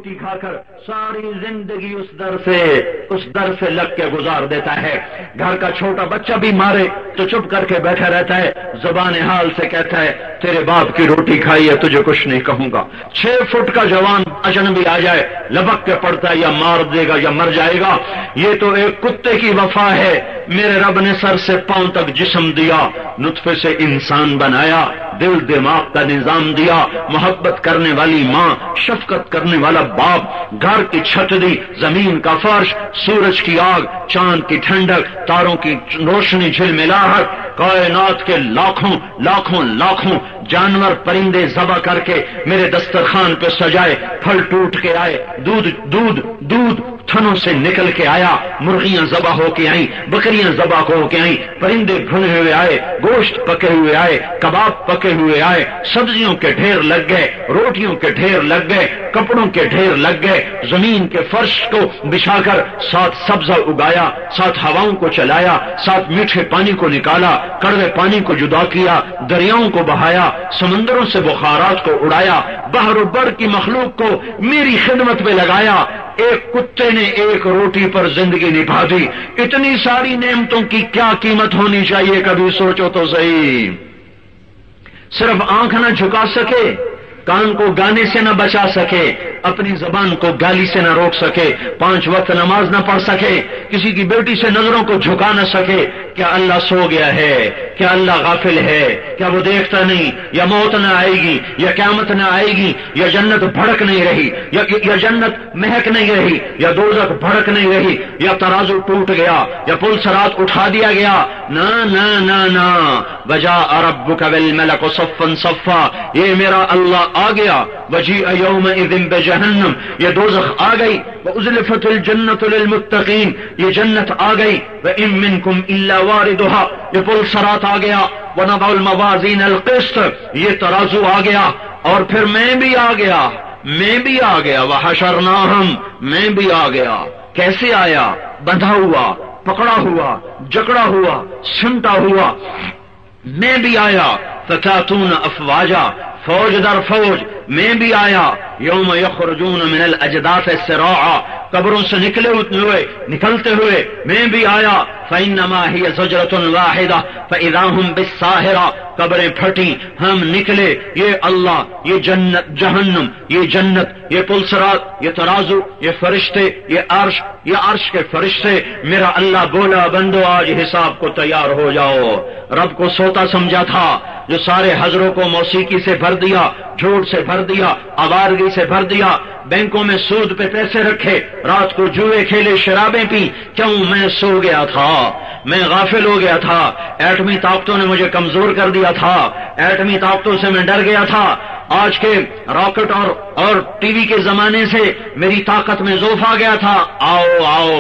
روٹی کھا کر ساری زندگی اس در سے لگ کے گزار دیتا ہے. گھر کا چھوٹا بچہ بھی مارے تو چپ کر کے بیٹھا رہتا ہے, زبان حال سے کہتا ہے تیرے باپ کی روٹی کھائی ہے, تجھے کچھ نہیں کہوں گا. 6 فٹ کا جوان اجنبی آ جائے لبک کے پڑتا ہے, یا مار دے گا یا مر جائے گا. یہ تو ایک کتے کی وفا ہے. میرے رب نے سر سے پاؤں تک جسم دیا, نطفے سے انسان بنایا, دل دماغ کا نظام دیا, محبت کرنے والی ماں, شفقت کرنے والا باپ, گھر کی چھت دی, زمین کا فرش, سورج کی آگ, چاند کی ٹھنڈک, تاروں کی روشنی, جھلملاہٹ, کائنات کے لاکھوں لاکھوں لاکھوں جانور پرندے ذبح کر کے میرے دسترخوان پہ سجائے, پھل ٹوٹ کے آئے, دودھ تھنوں سے نکل کے آیا, مرغیاں ذبح ہو کے آئیں, بکریاں ذبح ہو کے آئیں, پرندے بھنے ہوئے آئے, گوشت پکے ہوئے آئے, کباب پکے ہوئے آئے, سبزیوں کے ڈھیر لگ گئے, روٹیوں کے ڈھیر لگ گئے, کپڑوں کے ڈھیر لگ گئے. زمین کے فرش کو بچھا کر ساتھ سبزہ اگایا, ساتھ ہواؤں کو چلایا, ساتھ میٹھے پانی کو نکالا, کڑوے پانی کو جدا کیا, دریاؤں کو بہایا, سمندروں سے بخارات کو اڑایا, بحر و بر کی مخلوق کو میری خدمت میں لگایا. ایک کتے نے ایک روٹی پر زندگی نبھا دی. اتنی ساری نعمتوں کی کیا قیمت ہونی چاہیے, کبھی سوچو تو صحیح. صرف آنکھ نہ جھکا سکے, کان کو گانے سے نہ بچا سکے, اپنی زبان کو گالی سے نہ روک سکے, 5 وقت نماز نہ پڑھ سکے, کسی کی بیٹی سے نظروں کو جھکا نہ سکے. کیا اللہ سو گیا ہے؟ کیا اللہ غافل ہے؟ کیا وہ دیکھتا نہیں؟ یا موت نہ آئے گی, یا قیامت نہ آئے گی, یا جنت بھڑک نہیں رہی, یا جنت مہک نہیں رہی, یا دوزخ بھڑک نہیں رہی, یا ترازو ٹوٹ گیا, یا پل صراط اٹھا دیا گیا. نہ نہ نہ نہ, وجاء ربک والملک صفا صفا, یہ میرا اللہ آ گیا. وجیء یومئذ بجہنم, یہ دوزخ آ گئی. وازلفت الجنت للمتقین, یہ جنت آ گئی. وان منکم الا واردها, یہ پل صراط آ گیا. ونضع الموازین القسط, یہ ترازو آ گیا. اور پھر میں بھی آ گیا, میں بھی آ گیا. وحشرناہم, میں بھی آ گیا. کیسے آیا؟ بندھا ہوا, پکڑا ہوا, جکڑا ہوا, سمٹا ہوا. میں بھی آیا. فتاتون افواجا, فوج در فوج. میں بھی آیا. یوم یخرجون من الاجداث سراعا, قبروں سے نکلتے ہوئے میں بھی آیا. فانما هي زجرة واحدة فاذا هم بالساهرة, قبریں پھٹی, ہم نکلے. یہ اللہ, یہ جنت, جہنم, یہ جنت, یہ پل صراط, یہ ترازو, یہ فرشتے, یہ عرش کے فرشتے. میرا اللہ بولا بندو آج حساب کو تیار ہو جاؤ. رب کو سوتا سمجھا تھا, جو سارے حضروں کو موسیقی سے بھر دیا, جھوٹ سے بھر دیا, آوارگی سے بھر دیا, بینکوں میں سود پہ پیسے رکھے, رات کو جوئے کھیلے, شرابیں پی. کیوں؟ میں سو گیا تھا, میں غافل ہو گیا تھا. ایٹمی طاقتوں نے مجھے کمزور کر دیا تھا, ایٹمی طاقتوں سے میں ڈر گیا تھا. آج کے راکٹ اور ٹی وی کے زمانے سے میری طاقت میں ضعف آ گیا تھا. آؤ آؤ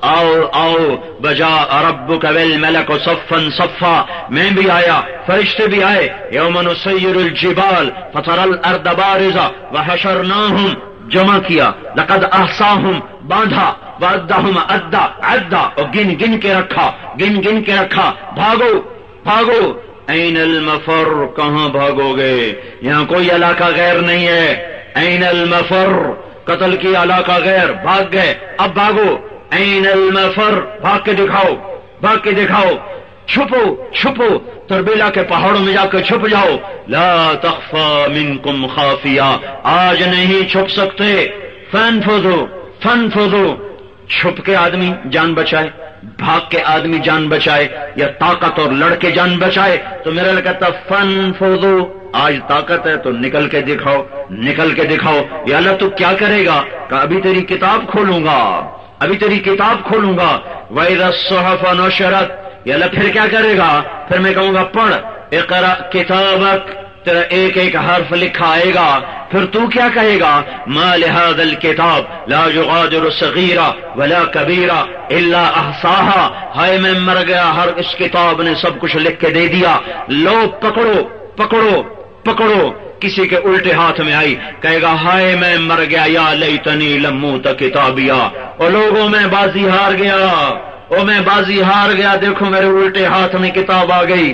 آؤ آؤ, وجاء ربک والملک صفا صفا, میں بھی آیا, فرشتے بھی آئے. یوم نسیر الجبال فتری الارض بارزہ وحشرناہم, جمع کیا. لقد احصاہم, باندھا. وعدہم عدا, اور گن کے رکھا. بھاگو بھاگو. این المفر, کہاں بھاگو گے؟ یہاں کوئی علاقہ غیر نہیں ہے. این المفر, قتل کی علاقہ غیر, بھاگ گئے, اب بھاگو. این المفر, بھاگ کے دکھاؤ. چھپو, تربیلا کے پہاڑوں میں جا کے چھپ جاؤ. لا تخفى منکم خافیہ, آج نہیں چھپ سکتے. فانفذوا, چھپ کے آدمی جان بچائے, بھاگ کے آدمی جان بچائے, یا طاقت اور لڑ کے جان بچائے. تو میرا کہتا فانفذوا, آج طاقت ہے تو نکل کے دکھاؤ. یا اللہ تو کیا کرے گا؟ کہ ابھی تیری کتاب کھولوں گا. وَإِذَا الصُّحُفُ نُشِرَتْ, یا اللہ پھر کیا کرے گا؟ پھر میں کہوں گا پڑھ, اقرأ کتابک, تیرا ایک ایک حرف لکھا آئے گا. پھر تو کیا کہے گا؟ ما لهذا الكتاب لا يغادر صغيرة ولا كبيرة الا احصاها, ہائے میں مر گیا, ہر اس کتاب نے سب کچھ لکھ کے دے دیا. لو پکڑو. کسی کے الٹے ہاتھ میں آئی, کہے گا ہائے میں مر گیا, یا لیتنی لم اوت کتابیا, اور لوگوں میں بازی ہار گیا, دیکھو میرے الٹے ہاتھ میں کتاب آ گئی.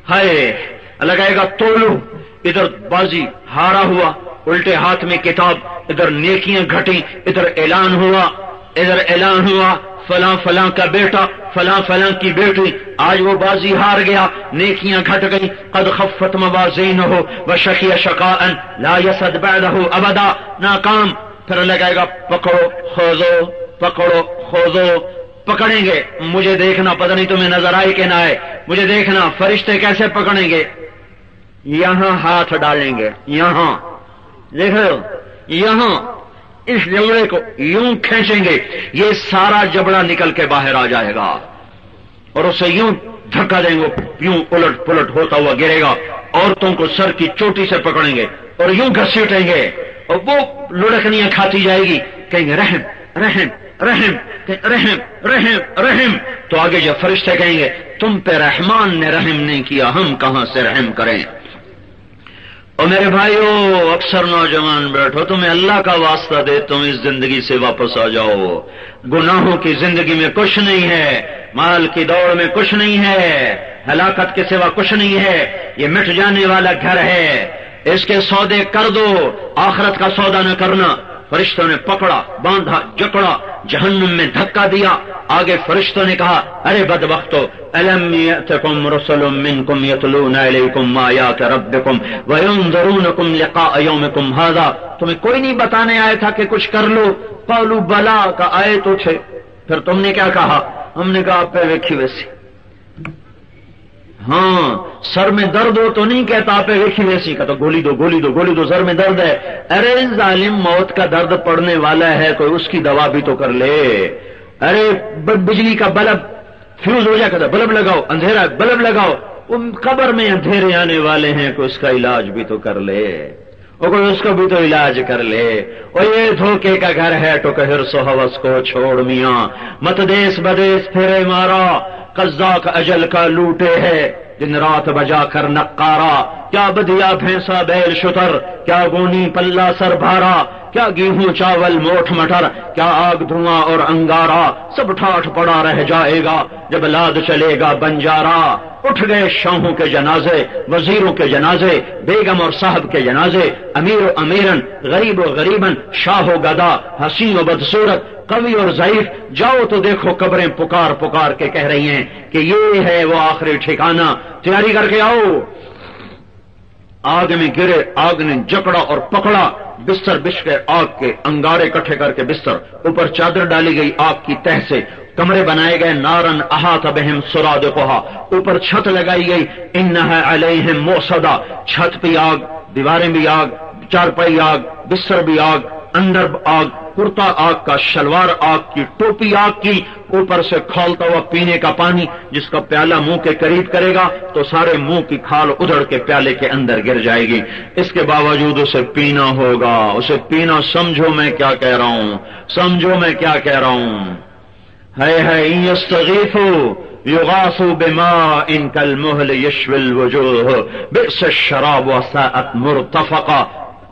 ہائے, اللہ کہے گا تولو, ادھر بازی ہارا ہوا, الٹے ہاتھ میں کتاب، ادھر نیکیاں گھٹی، ادھر اعلان ہوا فلاں فلاں کا بیٹا، فلاں فلاں کی بیٹی، آج وہ بازی ہار گیا، نیکیاں گھٹ گئی، قد خفت موازینہ وشقی شقاء لا یسد بعدہ ابدا، ناکام، پھر لگائے گا پکڑو خوزو، پکڑو خوزو، پکڑیں گے، مجھے دیکھنا، پتہ نہیں تمہیں نظر آئے کہ نہ آئے، مجھے دیکھنا فرشتے کیسے پکڑیں گے، یہاں ہاتھ ڈالیں گے، یہاں دیکھو، یہاں اس جبڑے کو یوں کھینچیں گے، یہ سارا جبڑا نکل کے باہر آ جائے گا، اور اسے یوں دھکا دیں گے، یوں الٹ پلٹ ہوتا ہوا گرے گا، عورتوں کو سر کی چوٹی سے پکڑیں گے اور یوں گھسیٹیں گے، اور وہ لڑکنیاں کھاتی جائے گی، کہیں گے رحم رحم رحم رحم رحم رحم، تو آگے جب فرشتے کہیں گے تم پہ رحمان نے رحم نہیں کیا، ہم کہاں سے رحم کریں۔ اور میرے بھائیو، اکثر نوجوان بیٹھو، تمہیں اللہ کا واسطہ دے، تم اس زندگی سے واپس آ جاؤ، گناہوں کی زندگی میں کچھ نہیں ہے، مال کی دوڑ میں کچھ نہیں ہے، ہلاکت کے سوا کچھ نہیں ہے، یہ مٹ جانے والا گھر ہے، اس کے سودے کر دو، آخرت کا سودا نہ کرنا۔ فرشتوں نے پکڑا، باندھا، جکڑا، جہنم میں دھکا دیا، آگے فرشتوں نے کہا ارے بدبختو، الم یأتکم رسل منکم یتلون علیکم آیات ربکم وینذرونکم لقاء یومکم ھذا، تمہیں کوئی نہیں بتانے آیا تھا کہ کچھ کر لو؟ قالوا بلا، کا آئے تو تھے، پھر تم نے کیا کہا؟ ہم نے کہا آپ پہ ویکھی ویسی، ہاں سر میں درد ہو تو نہیں کہتا آپ ویکھی ویسی کا، تو گولی دو گولی دو گولی دو، سر میں درد ہے، ارے ظالم موت کا درد پڑنے والا ہے، کوئی اس کی دوا بھی تو کر لے، ارے بجلی کا بلب فیوز ہو جائے، بلب لگاؤ، اندھیرا بلب لگاؤ، ان قبر میں اندھیرے آنے والے ہیں، کوئی اس کا علاج بھی تو کر لے، اور کوئی اس کو بھی تو علاج کر لے، اور یہ دھوکے کا گھر ہے تو کہ حرص و ہوس کو چھوڑ میاں، مت دیس بدیس پھیرے مارا، قزاق اجل کا لوٹے ہے، دن رات بجا کر نقارا، کیا بدیا بھینسا بیل شتر، کیا گونی پلہ سر بھارا، کیا گیہوں چاول موٹھ مٹر، کیا آگ دھواں اور انگارا، سب ٹھاٹھ پڑا رہ جائے گا جب لاد چلے گا بنجارا، اٹھ گئے شاہوں کے جنازے، وزیروں کے جنازے، بیگم اور صاحب کے جنازے، امیر و امیرن، غریب و غریبن، شاہ و گدا، حسین و بدصورت، قوی اور ضعیف، جاؤ تو دیکھو قبریں پکار پکار کے کہہ رہی ہیں کہ یہ ہے وہ آخری ٹھکانہ، تیاری کر کے آؤ۔ آگ میں گرے، آگ نے جکڑا اور پکڑا، بستر بچھ گئے، آگ کے انگارے اکٹھے کر کے بستر، اوپر چادر ڈالی گئی آگ کی تہ سے، کمرے بنائے گئے، نارن احاط بہم سرادقھا، اوپر چھت لگائی گئی، انھا علیہم موصدا، چھت پہ آگ، دیواریں بھی آگ، چارپائی آگ، بستر بھی آگ، اندر آگ، کرتا آگ کا، شلوار آگ کی، ٹوپی آگ کی، اوپر سے کھولتا ہوا پینے کا پانی، جس کا پیالہ منہ کے قریب کرے گا تو سارے منہ کی کھال ادھڑ کے پیالے کے اندر گر جائے گی، اس کے باوجود اسے پینا ہوگا، اسے پینا، سمجھو میں کیا کہہ رہا ہوں، سمجھو میں کیا کہہ رہا ہوں، ہے یستغیثوا یغاثوا بماء کالمہل یشوی الوجوہ بئس الشراب وساءت مرتفقا،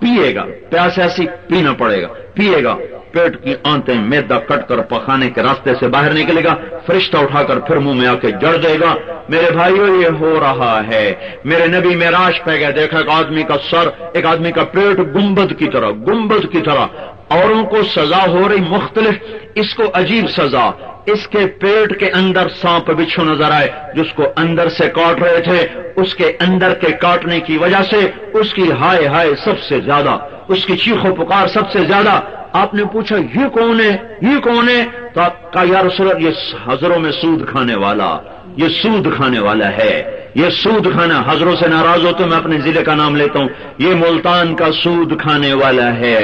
پیے گا، پیاس ایسی پینا پڑے گا، پیے گا، پیٹ کی آنتیں میدا کٹ کر پخانے کے راستے سے باہر نکلے گا، فرشتہ اٹھا کر پھر منہ میں آ کے جڑ دے گا۔ میرے بھائیو یہ ہو رہا ہے، میرے نبی معراج پہ گئے، دیکھا ایک آدمی کا سر، ایک آدمی کا پیٹ گنبد کی طرح، گنبد کی طرح، اوروں کو سزا ہو رہی مختلف، اس کو عجیب سزا، اس کے پیٹ کے اندر سانپ بچھو نظر آئے، جس کو اندر سے کاٹ رہے تھے، اس کے اندر کے کاٹنے کی وجہ سے اس کی ہائے ہائے سب سے زیادہ، اس کی چیخ و پکار سب سے زیادہ۔ آپ نے پوچھا یہ کون ہے، یہ کون ہے؟ تو آپ کہا یا رسول اللہ یہ حضروں میں سود کھانے والا، یہ سود کھانے والا ہے، یہ سود کھانا، حضروں سے ناراض ہو تو میں اپنے ضلع کا نام لیتا ہوں، یہ ملتان کا سود کھانے والا ہے،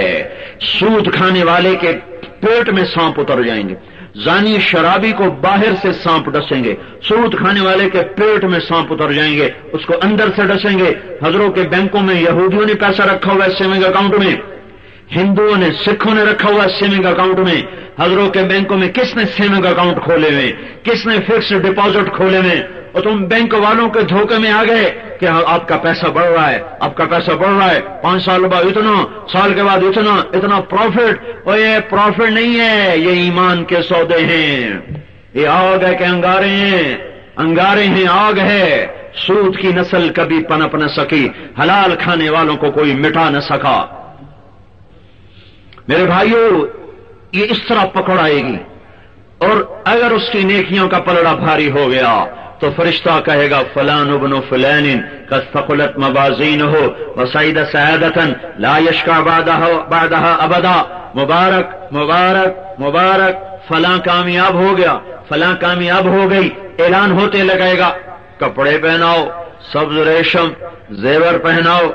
سود کھانے والے کے پیٹ میں سانپ اتر جائیں گے، زانی شرابی کو باہر سے سانپ ڈسیں گے، سود کھانے والے کے پیٹ میں سانپ اتر جائیں گے، اس کو اندر سے ڈسیں گے۔ حضروں کے بینکوں میں یہودیوں نے پیسہ رکھا ہوا ہے سیونگ اکاؤنٹ میں، ہندوؤں نے، سکھوں نے رکھا ہوا ہے سیونگ اکاؤنٹ میں، حضروں کے بینکوں میں کس نے سیونگ اکاؤنٹ کھولے ہوئے، کس نے فکسڈ ڈپازٹ کھولے ہوئے، اور تم بینک والوں کے دھوکے میں آ گئے کہ آپ کا پیسہ بڑھ رہا ہے، آپ کا پیسہ بڑھ رہا ہے، 5 سال بعد اتنا، سال کے بعد اتنا پروفٹ، اور یہ پروفٹ نہیں ہے، یہ ایمان کے سودے ہیں، یہ آگ ہے کہ انگارے ہیں، انگارے ہیں، آگ ہے۔ سود کی نسل کبھی پنپ نہ سکی، حلال کھانے والوں کو کوئی مٹا نہ سکا۔ میرے بھائیوں یہ اس طرح پکڑ آئے گی، اور اگر اس کی نیکیوں کا پلڑا بھاری ہو گیا تو فرشتہ کہے گا فلان ابن فلان قد ثقلت موازینہ وسعید سعادۃ لا یشقى بعدها ابدا، مبارک مبارک مبارک، فلاں کامیاب ہو گیا، فلاں کامیاب ہو گئی، اعلان ہوتے لگے گا، کپڑے پہناؤ، سبز ریشم زیور پہناؤ،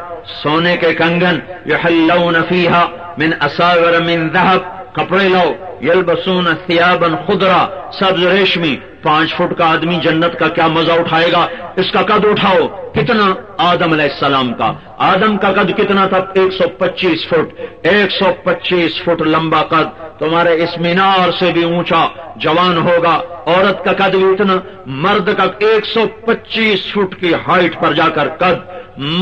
سونے کے کنگن، یحلون فیہا من اساور من ذہب، کپڑے لاؤ، یلبسون ثیابا خضرا، سبز ریشمی، 5 فٹ کا آدمی جنت کا کیا مزہ اٹھائے گا، اس کا قد اٹھاؤ، کتنا؟ آدم علیہ السلام کا، آدم کا قد کتنا تھا؟ 125 فٹ، 125 فٹ لمبا قد، تمہارے اس مینار سے بھی اونچا جوان ہوگا، عورت کا قد بھی اتنا، مرد کا 125 فٹ کی ہائٹ پر جا کر قد،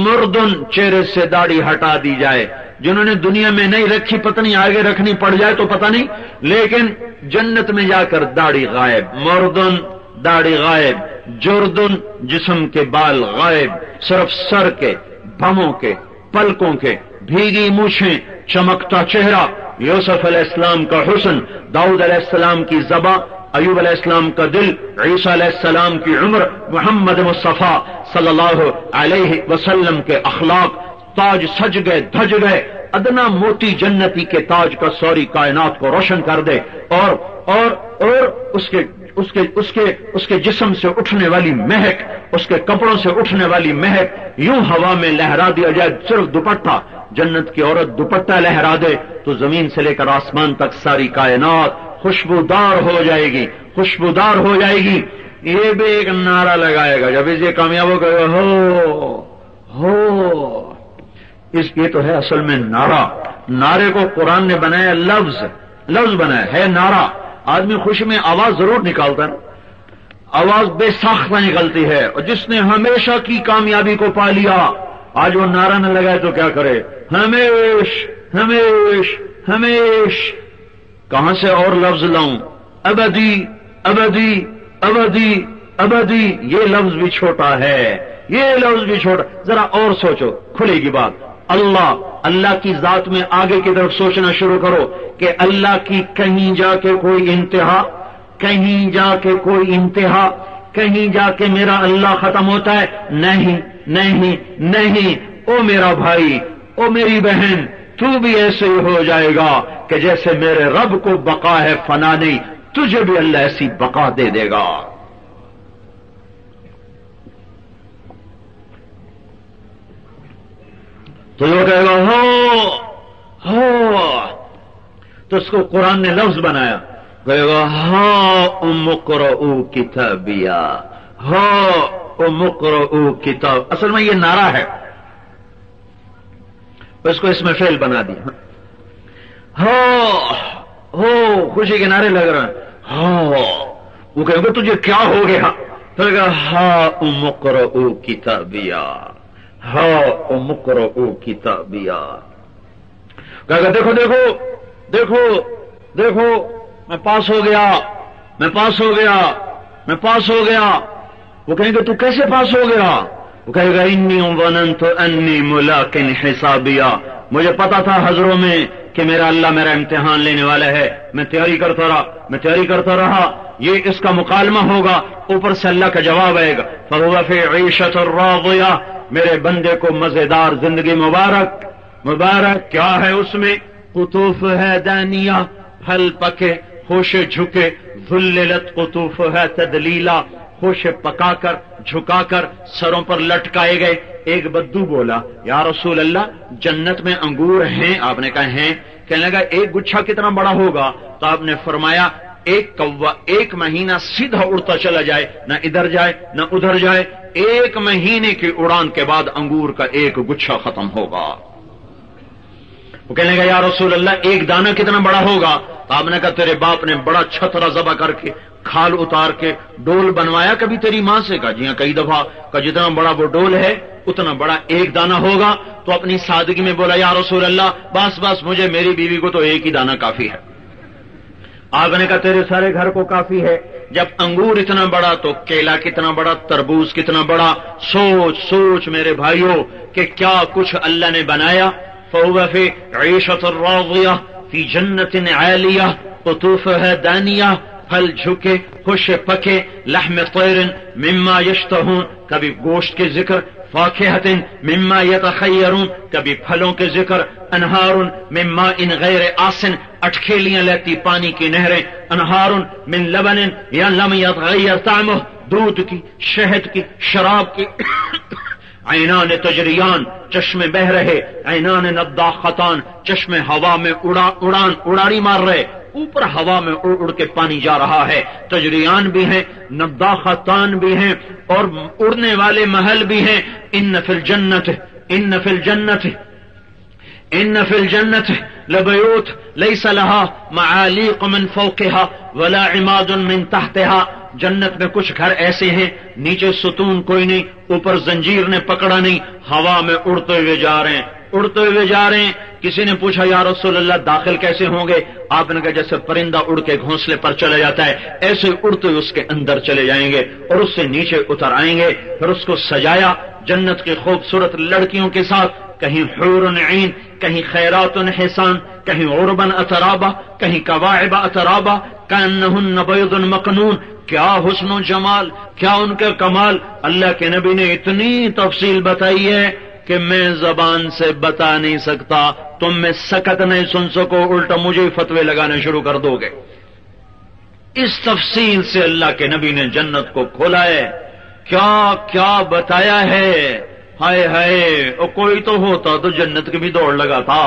مردن چہرے سے داڑھی ہٹا دی جائے، جنہوں نے دنیا میں نہیں رکھی پتہ نہیں آگے رکھنی پڑ جائے تو پتہ نہیں، لیکن جنت میں جا کر داڑھی غائب، مردن داڑھی غائب، جردن جسم کے بال غائب، صرف سر کے، بھموں کے، پلکوں کے، بھیگی مونچھیں، چمکتا چہرہ، یوسف علیہ السلام کا حسن، داؤد علیہ السلام کی زبان، ایوب علیہ السلام کا دل، عیسیٰ علیہ السلام کی عمر، محمد مصطفیٰ صلی اللہ علیہ وسلم کے اخلاق، تاج سج گئے، دھج گئے، ادنا موتی جنتی کے تاج کا سوری کائنات کو روشن کر دے، اور اس کے جسم سے اٹھنے والی مہک، اس کے کپڑوں سے اٹھنے والی مہک یوں ہوا میں لہرا دیا جائے، صرف دوپٹہ، جنت کی عورت دوپٹہ لہرا دے تو زمین سے لے کر آسمان تک ساری کائنات خوشبودار ہو جائے گی، خوشبودار ہو جائے گی۔ یہ بھی ایک نعرہ لگائے گا جب اسے کامیاب ہو گئے، ہو یہ تو ہے اصل میں نعرہ۔ نعرے کو قرآن نے بنایا لفظ بنایا ہے نعرہ۔ آدمی خوشی میں آواز ضرور نکالتا ہے، آواز بے ساختہ نکلتی ہے، اور جس نے ہمیشہ کی کامیابی کو پا لیا آج وہ نعرہ نہ لگائے تو کیا کرے؟ ہمیش ہمیش ہمیش، کہاں سے اور لفظ لاؤں؟ ابدی ابدی ابدی ابدی، یہ لفظ بھی چھوٹا ہے، یہ لفظ بھی چھوٹا۔ ذرا اور سوچو، کھلے گی بات۔ اللہ کی ذات میں آگے کی طرف سوچنا شروع کرو کہ اللہ کی کہیں جا کے کوئی انتہا، کہیں جا کے کوئی انتہا، کہیں جا کے میرا اللہ ختم ہوتا ہے؟ نہیں نہیں نہیں، او میرا بھائی، او میری بہن، تو بھی ایسے ہی ہو جائے گا کہ جیسے میرے رب کو بقا ہے، فنا نہیں، تجھے بھی اللہ ایسی بقا دے دے گا۔ تو یہ کہے گا ہو، تو اس کو قرآن نے لفظ بنایا، کہے گا ہاں اقرؤ کتابیا، ہاں اقرؤ کتاب۔ اصل میں یہ نعرہ ہے، اس کو اس میں فعل بنا دیا۔ ہو خوشی کے نعرے لگ رہے ہیں، ہاں۔ وہ کہے گا تجھے کیا ہو گیا؟ تو کہے گا ہاں اقرؤ کتابیا، ہاں اقرؤ کتابیا۔ کہے گا دیکھو دیکھو دیکھو دیکھو، میں پاس ہو گیا، میں پاس ہو گیا، میں پاس ہو گیا۔ وہ کہیں گے تو کیسے پاس ہو گیا؟ وہ کہے گا انی ظننت انی ملاق حسابیا، مجھے پتا تھا حضروں میں کہ میرا اللہ میرا امتحان لینے والا ہے، میں تیاری کرتا رہا، یہ اس کا مکالمہ ہوگا، اوپر سے اللہ کا جواب آئے گا، فہو فی عیشۃ راضیہ، میرے بندے کو مزیدار زندگی مبارک، مبارک کیا ہے اس میں؟ قطوف ہے دانیہ، پھل پکے، خوشے جھکے، ذللت قطوف ہے تدلیلا، خوشے پکا کر جھکا کر سروں پر لٹکائے گئے۔ ایک بدو بولا یا رسول اللہ جنت میں انگور ہیں؟ آپ نے کہا ہیں۔ کہنے لگا ایک گچھا کتنا بڑا ہوگا؟ تو آپ نے فرمایا ایک کوا 1 مہینہ سیدھا اڑتا چلا جائے، نہ ادھر جائے نہ ادھر جائے، 1 مہینے کی اڑان کے بعد انگور کا ایک گچھا ختم ہوگا۔ وہ کہنے لگا یا رسول اللہ ایک دانہ کتنا بڑا ہوگا؟ تو آپ نے کہا تیرے باپ نے بڑا چھترا ذبح کر کے کھال اتار کے ڈول بنوایا کبھی تیری ماں سے؟ کہا جی ہاں کئی دفعہ۔ کہ جتنا بڑا وہ ڈول ہے اتنا بڑا ایک دانہ ہوگا۔ تو اپنی سادگی میں بولا یا رسول اللہ بس مجھے میری بیوی کو تو ایک ہی دانہ کافی ہے۔ آپ نے کہا تیرے سارے گھر کو کافی ہے۔ جب انگور اتنا بڑا تو کیلا کتنا بڑا، تربوز کتنا بڑا۔ سوچ سوچ میرے بھائیوں کہ کیا کچھ اللہ نے بنایا۔ فَهُوَ فِي عِيشَةٍ رَاضِيَةٍ، فی جنت عالیہ قطوفها دانیہ، پھل جھکے خوش پکے، لحم طیر مما یشتہون، کبھی گوشت کے ذکر، فاکہۃ مما یتخیرون، کبھی پھلوں کے ذکر، انہار من ماء غیر آسن، اٹکھیلیاں لیتی پانی کی نہریں، انہار من لبن یا لم یتغیر طعمہ، دودھ کی، شہد کی، شراب کی، عینان تجریان، چشمے بہ رہے، عینان نضاختان، چشمے ہوا میں اڑاری مار رہے، اوپر ہوا میں اڑ اڑ کے پانی جا رہا ہے، تجریان بھی ہیں، نضاختان بھی ہیں، اور اڑنے والے محل بھی ہیں۔ ان فی الجنت لبیوت لیس لها معالیق من فوقها ولا عماد من تحتها، جنت میں کچھ گھر ایسے ہیں نیچے ستون کوئی نہیں، اوپر زنجیر نے پکڑا نہیں، ہوا میں اڑتے ہوئے جا رہے ہیں، اڑتے ہوئے جا رہے ہیں۔ کسی نے پوچھا یا رسول اللہ داخل کیسے ہوں گے؟ آپ نے کہا جیسے پرندہ اڑ کے گھونسلے پر چلے جاتا ہے ایسے اڑتے اس کے اندر چلے جائیں گے اور اس سے نیچے اتر آئیں گے۔ پھر اس کو سجایا جنت کی خوبصورت لڑکیوں کے ساتھ، کہیں حور عین، کہیں خیرات حسان، کہیں عربا اترابا، کہیں کواعب اترابا، کانہن بیض مکنون۔ کیا حسن و جمال، کیا ان کا کمال! اللہ کے نبی نے اتنی تفصیل بتائی ہے کہ میں زبان سے بتا نہیں سکتا، تم میں سکت نہیں سن سکو، الٹا مجھے فتوے لگانے شروع کر دو گے۔ اس تفصیل سے اللہ کے نبی نے جنت کو کھولا ہے، کیا کیا بتایا ہے! ہائے ہائے، اور کوئی تو ہوتا تو جنت کی بھی دوڑ لگا تھا،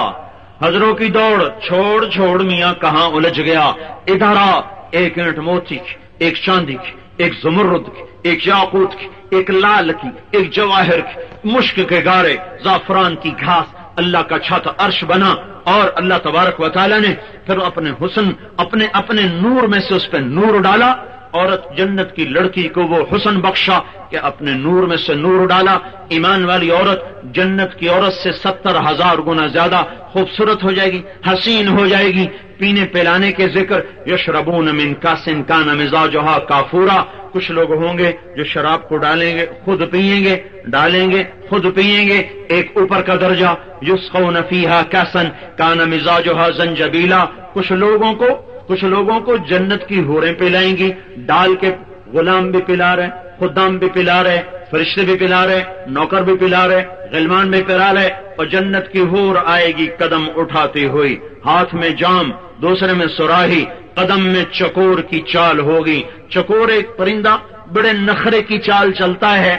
حضروں کی دوڑ، چھوڑ میاں کہاں الجھ گیا، ادھر آ، ایک اینٹ موتی کی، ایک چاندی کی، ایک زمرد کی، ایک یاقوت کی، ایک لال کی، ایک جواہر کی، مشک کے گارے، زعفران کی گھاس، اللہ کا چھت عرش بنا، اور اللہ تبارک و تعالی نے پھر اپنے حسن، اپنے نور میں سے اس پہ نور ڈالا، عورت جنت کی لڑکی کو وہ حسن بخشا کہ اپنے نور میں سے نور ڈالا۔ ایمان والی عورت جنت کی عورت سے 70,000 گنا زیادہ خوبصورت ہو جائے گی، حسین ہو جائے گی۔ پینے پلانے کے ذکر، یشربون من کاس کان مزاجها کافورا، کچھ لوگ ہوں گے جو شراب کو ڈالیں گے خود پیئیں گے، ڈالیں گے خود پیئیں گے۔ ایک اوپر کا درجہ، یسقون فیہا کاسا کان مزاجها زنجبیلا، کچھ لوگوں کو جنت کی حوریں پلائیں گی، ڈال کے، غلام بھی پلا رہے، خدام بھی پلا رہے، فرشتے بھی پلا رہے، نوکر بھی پلا رہے، غلمان بھی پلا رہے، اور جنت کی حور آئے گی قدم اٹھاتی ہوئی، ہاتھ میں جام، دوسرے میں سراہی، قدم میں چکور کی چال ہوگی۔ چکور ایک پرندہ بڑے نخرے کی چال چلتا ہے،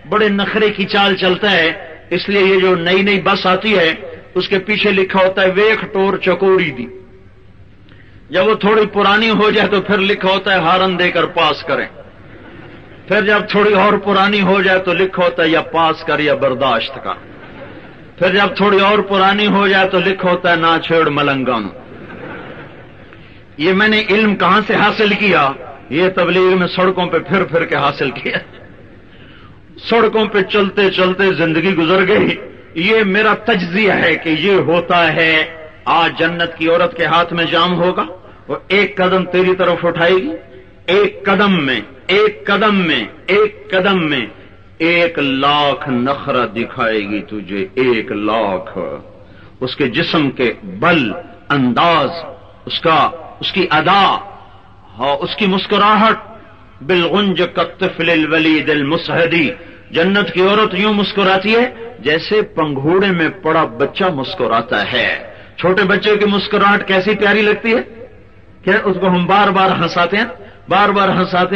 بڑے نخرے کی چال چلتا ہے، اس لیے یہ جو نئی بس آتی ہے اس کے پیچھے لکھا ہوتا ہے ویکھ ٹور چکوری دی، جب وہ تھوڑی پرانی ہو جائے تو پھر لکھا ہوتا ہے ہارن دے کر پاس کریں، پھر جب تھوڑی اور پرانی ہو جائے تو لکھا ہوتا ہے یا پاس کر یا برداشت کا، پھر جب تھوڑی اور پرانی ہو جائے تو لکھا ہوتا ہے نہ چھیڑ ملنگن۔ یہ میں نے علم کہاں سے حاصل کیا؟ یہ تبلیغ میں سڑکوں پہ پھر کے حاصل کیا، سڑکوں پہ چلتے چلتے زندگی گزر گئی۔ یہ میرا تجزیہ ہے کہ یہ ہوتا ہے۔ آج جنت کی عورت کے ہاتھ میں جام ہوگا، وہ ایک قدم تیری طرف اٹھائے گی، ایک قدم میں 1,00,000 نخرہ دکھائے گی تجھے، 1,00,000۔ اس کے جسم کے بل، انداز، اس کی ادا، اس کی مسکراہٹ، بالغنج کالطفل الولید المسہدی، جنت کی عورت یوں مسکراتی ہے جیسے پنگھوڑے میں پڑا بچہ مسکراتا ہے۔ چھوٹے بچے کی مسکراہٹ کیسی پیاری لگتی ہے کہ اس کو ہم بار بار ہنساتے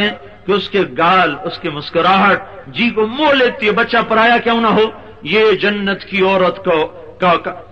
ہیں کہ اس کے گال، اس کی مسکراہٹ جی کو موہ لیتی ہے، بچہ پرایا کیوں نہ ہو۔ یہ جنت کی عورت کا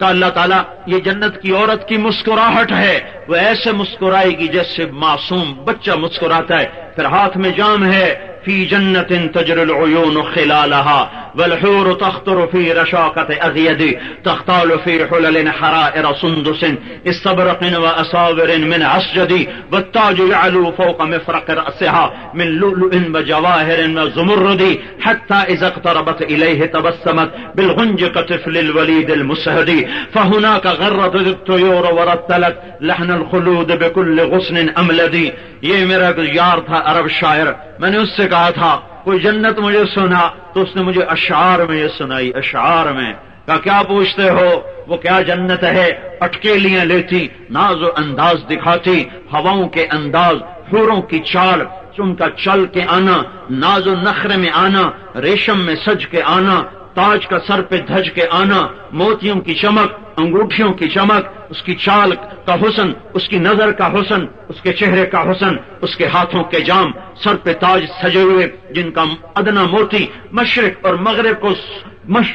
اللہ تعالیٰ، یہ جنت کی عورت کی مسکراہٹ ہے، وہ ایسے مسکرائے گی جیسے معصوم بچہ مسکراتا ہے۔ پھر ہاتھ میں جام ہے، فی جنت تجری العیون خلالها والحور تخطر فی رشاقة اغید تختال فی حلل حرائر سندس استبرق واساور من عسجد والتاج يعلو فوق مفرق رأسها من لؤلؤ وجواهر وزمرد حتى اذا اقتربت الیہ تبسمت بالغنج كطفل الولید المسہدی فهناك غرت الطیور ورتلت لحن الخلود بكل غصن املدی۔ یہ میرا یار تھا عرب شاعر، میں نے اس سے کہا تھا کوئی جنت مجھے سنا تو اس نے مجھے اشعار میں یہ سنائی، اشعار میں کہا کیا پوچھتے ہو؟ وہ کیا جنت ہے؟ اٹکیلیاں لیتی، ناز و انداز دکھاتی، ہواؤں کے انداز، حوروں کی چال، ان کا چل کے آنا، ناز و نخرے میں آنا، ریشم میں سج کے آنا، تاج کا سر پہ دھج کے آنا، موتیوں کی چمک، انگوٹھیوں کی چمک، اس کی چال کا حسن، اس کی نظر کا حسن، اس کے چہرے کا حسن، اس کے ہاتھوں کے جام، سر پہ تاج سجے ہوئے جن کا ادنا موتی مشرق اور مغرب کو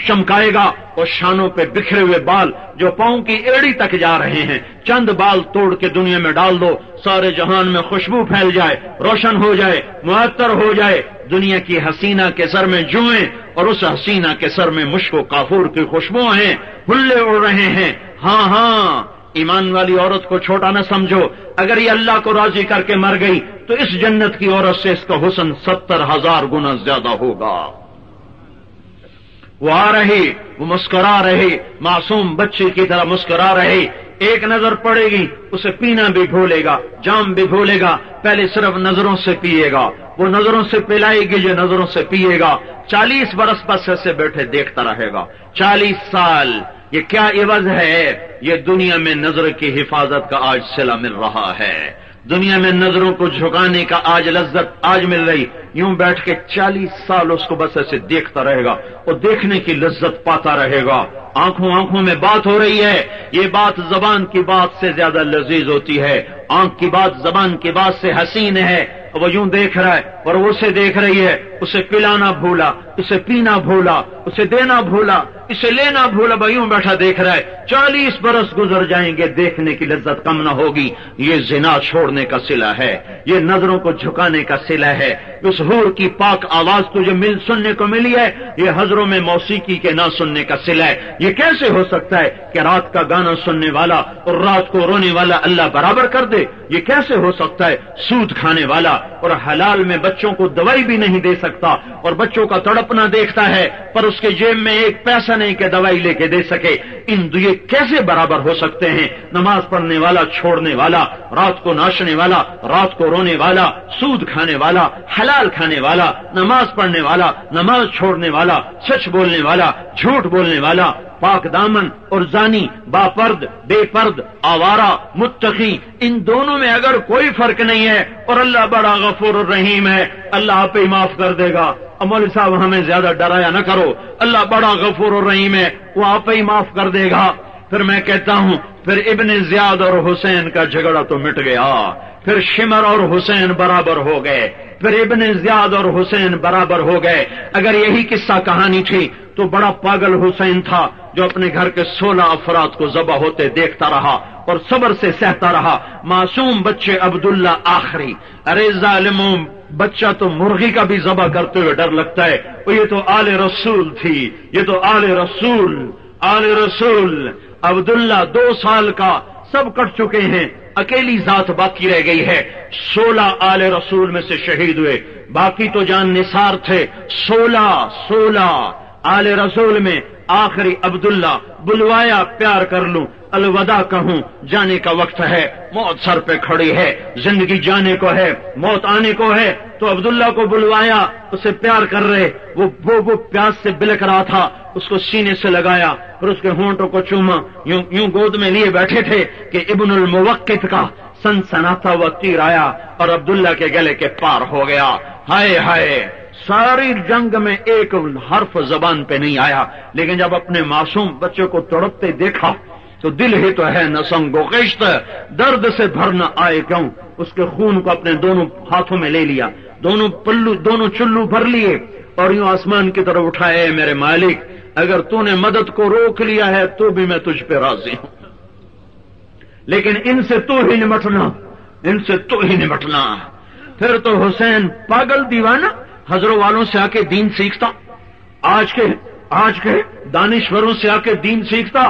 چمکائے گا، اور شانوں پہ بکھرے ہوئے بال جو پاؤں کی ایڑی تک جا رہے ہیں، چند بال توڑ کے دنیا میں ڈال دو، سارے جہان میں خوشبو پھیل جائے، روشن ہو جائے، معطر ہو جائے، دنیا کی حسینہ کے سر میں جوئیں اور اس حسینہ کے سر میں مشک و کافور کی خوشبو ہیں، حلے اڑ رہے ہیں۔ ہاں ہاں، ایمان والی عورت کو چھوٹا نہ سمجھو، اگر یہ اللہ کو راضی کر کے مر گئی تو اس جنت کی عورت سے اس کا حسن 70,000 گنا زیادہ ہوگا۔ وہ آ رہی، وہ مسکرا رہی، معصوم بچے کی طرح مسکرا رہی، ایک نظر پڑے گی اسے پینا بھی بھولے گا، جام بھی بھولے گا، پہلے صرف نظروں سے پیے گا، وہ نظروں سے پلائے گی جو نظروں سے پیے گا، 40 برس بس ایسے بیٹھے دیکھتا رہے گا، 40 سال۔ یہ کیا عوض ہے؟ یہ دنیا میں نظر کی حفاظت کا آج صلہ مل رہا ہے، دنیا میں نظروں کو جھکانے کا آج لذت آج مل رہی، یوں بیٹھ کے 40 سال اس کو بس ایسے دیکھتا رہے گا اور دیکھنے کی لذت پاتا رہے گا، آنکھوں میں بات ہو رہی ہے، یہ بات زبان کی بات سے زیادہ لذیذ ہوتی ہے، آنکھ کی بات زبان کی بات سے حسین ہے، وہ یوں دیکھ رہا ہے اور وہ اسے دیکھ رہی ہے، اسے پلانا بھولا، اسے پینا بھولا، اسے دینا بھولا، اسے لینا بھولا، بھائی یوں بیٹھا دیکھ رہا ہے، 40 برس گزر جائیں گے، دیکھنے کی لذت کم نہ ہوگی۔ یہ زنا چھوڑنے کا صلہ ہے، یہ نظروں کو جھکانے کا صلہ ہے، اس حور کی پاک آواز تجھے سننے کو ملی ہے، یہ حضروں میں موسیقی کے نہ سننے کا صلہ ہے۔ یہ کیسے ہو سکتا ہے کہ رات کا گانا سننے والا اور رات کو رونے والا اللہ برابر کر دے؟ یہ کیسے ہو سکتا ہے سود کھانے والا اور حلال میں بچوں کو دوائی بھی نہیں دے سکتا اور بچوں کا تڑپنا دیکھتا ہے پر اس کے جیب میں ایک پیسہ نہیں کہ دوائی لے کے دے سکے؟ یہ کیسے برابر ہو سکتے ہیں؟ نماز پڑھنے والا، چھوڑنے والا، رات کو ناچنے والا، رات کو رونے والا، سود کھانے والا، حلال کھانے والا، نماز پڑھنے والا، نماز چھوڑنے والا، سچ بولنے والا، جھوٹ بولنے والا، پاک دامن اور زانی، باپرد، بے پرد، آوارہ، متقی، ان دونوں میں اگر کوئی فرق نہیں ہے اور اللہ بڑا غفور الرحیم ہے، اللہ آپ ہی معاف کر دے گا۔ مولوی صاحب ہمیں زیادہ ڈرایا نہ کرو، اللہ بڑا غفور الرحیم ہے، وہ آپ ہی معاف کر دے گا۔ پھر میں کہتا ہوں پھر ابن زیاد اور حسین کا جھگڑا تو مٹ گیا، پھر شمر اور حسین برابر ہو گئے، پھر ابن زیاد اور حسین برابر ہو گئے۔ اگر یہی قصہ کہانی تھی تو بڑا پاگل حسین تھا جو اپنے گھر کے 16 افراد کو ذبح ہوتے دیکھتا رہا اور صبر سے سہتا رہا۔ معصوم بچے عبداللہ آخری، ارے ظالموں، بچہ تو مرغی کا بھی ذبح کرتے ہوئے ڈر لگتا ہے، یہ تو آل رسول تھی، یہ تو آل رسول، آل رسول۔ عبداللہ 2 سال کا، سب کٹ چکے ہیں، اکیلی ذات باقی رہ گئی ہے۔ 16 آل رسول میں سے شہید ہوئے، باقی تو جان نثار تھے۔ 16 آل رسول میں آخری عبداللہ، بلوایا پیار کر لوں، الوداع کہوں، جانے کا وقت ہے، موت سر پہ کھڑی ہے، زندگی جانے کو ہے، موت آنے کو ہے، تو عبداللہ کو بلوایا، اسے پیار کر رہے، وہ پیاس سے بلک رہا تھا، اس کو سینے سے لگایا اور اس کے ہونٹوں کو چوما، یوں گود میں لیے بیٹھے تھے کہ ابن الموقت کا سنسناتا ہوا تیر آیا اور عبداللہ کے گلے کے پار ہو گیا۔ ہائے ہائے، ساری جنگ میں ایک حرف زبان پہ نہیں آیا، لیکن جب اپنے معصوم بچے کو تڑپتے دیکھا تو دل ہی تو ہے نہ سنگ و خشت، درد سے بھر نہ آئے کیوں؟ اس کے خون کو اپنے دونوں ہاتھوں میں لے لیا، دونوں چلو بھر لیے اور یوں آسمان کی طرف اٹھائے، میرے مالک اگر تو نے مدد کو روک لیا ہے تو بھی میں تجھ پہ راضی ہوں، لیکن ان سے تو ہی نمٹنا۔ پھر تو حسین پاگل دیوانہ حضروں والوں سے آ کے دین سیکھتا، آج کے دانشوروں سے آ کے دین سیکھتا